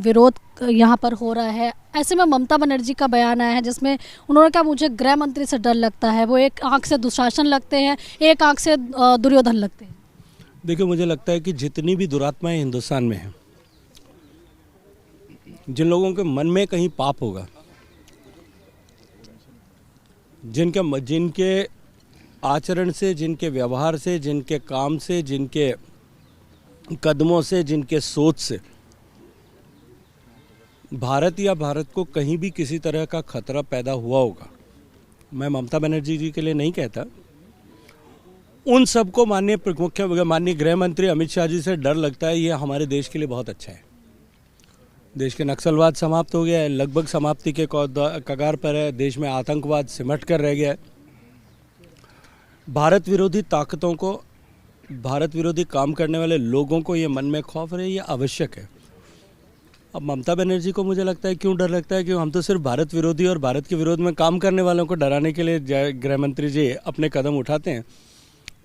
विरोध यहाँ पर हो रहा है। ऐसे में ममता बनर्जी का बयान आया है जिसमें उन्होंने कहा मुझे गृह मंत्री से डर लगता है, वो एक आंख से दुशासन लगते हैं, एक आंख से दुर्योधन लगते हैं। देखिए, मुझे लगता है कि जितनी भी दुरात्माएं हिंदुस्तान में हैं, जिन लोगों के मन में कहीं पाप होगा, जिनके आचरण से, जिनके व्यवहार से, जिनके काम से, जिनके कदमों से, जिनके सोच से भारत या भारत को कहीं भी किसी तरह का खतरा पैदा हुआ होगा, मैं ममता बनर्जी जी के लिए नहीं कहता, उन सबको माननीय गृह मंत्री अमित शाह जी से डर लगता है। ये हमारे देश के लिए बहुत अच्छा है। देश के नक्सलवाद समाप्त हो गया है, लगभग समाप्ति के कगार पर है। देश में आतंकवाद सिमट कर रह गया है। भारत विरोधी ताकतों को, भारत विरोधी काम करने वाले लोगों को ये मन में खौफ रहे, ये आवश्यक है। अब ममता बनर्जी को मुझे लगता है क्यों डर लगता है, क्यों हम तो सिर्फ भारत विरोधी और भारत के विरोध में काम करने वालों को डराने के लिए गृह मंत्री जी अपने कदम उठाते हैं।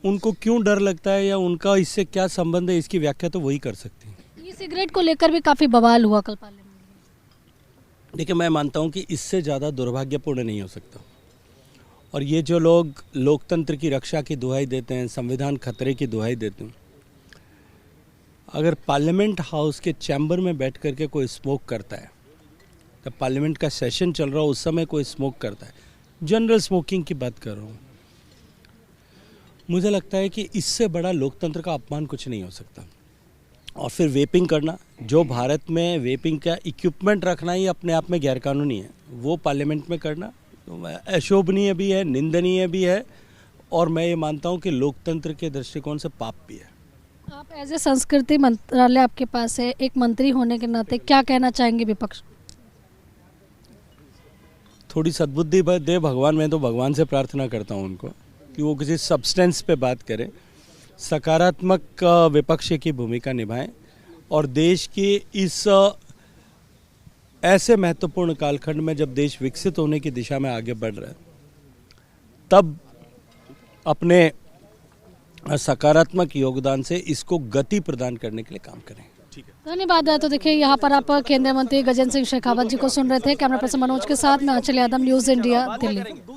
उनको क्यों डर लगता है या उनका इससे क्या संबंध है, इसकी व्याख्या तो वही कर सकती हैं। ये सिगरेट को लेकर भी काफ़ी बवाल हुआ कल पार्लियामेंट में। देखिए, मैं मानता हूँ कि इससे ज़्यादा दुर्भाग्यपूर्ण नहीं हो सकता। और ये जो लोग लोकतंत्र की रक्षा की दुहाई देते हैं, संविधान खतरे की दुहाई देते हैं, अगर पार्लियामेंट हाउस के चैम्बर में बैठ करके कोई स्मोक करता है, तो पार्लियामेंट का सेशन चल रहा हो उस समय कोई स्मोक करता है, जनरल स्मोकिंग की बात कर रहा हूँ, मुझे लगता है कि इससे बड़ा लोकतंत्र का अपमान कुछ नहीं हो सकता। और फिर वेपिंग करना, जो भारत में वेपिंग का इक्विपमेंट रखना ही अपने आप में गैरकानूनी है, वो पार्लियामेंट में करना अशोभनीय भी है, निंदनीय भी है, और मैं ये मानता हूँ कि लोकतंत्र के दृष्टिकोण से पाप भी है। आप एज ए संस्कृति मंत्रालय आपके पास है, एक मंत्री होने के नाते क्या कहना चाहेंगे विपक्ष? थोड़ी सद्बुद्धि दे भगवान। मैं तो भगवान से प्रार्थना करता हूँ उनको कि वो किसी सब्सटेंस पे बात करें, सकारात्मक विपक्ष की भूमिका निभाएं और देश की इस ऐसे महत्वपूर्ण कालखंड में जब देश विकसित होने की दिशा में आगे बढ़ रहा है, तब अपने सकारात्मक योगदान से इसको गति प्रदान करने के लिए काम करें। ठीक है, धन्यवाद। तो देखिए, यहाँ पर आप केंद्रीय मंत्री गजेंद्र सिंह शेखावत जी को सुन रहे थे। कैमरा पर्सन मनोज के साथ मैं आंचल यादव, न्यूज़ इंडिया, दिल्ली।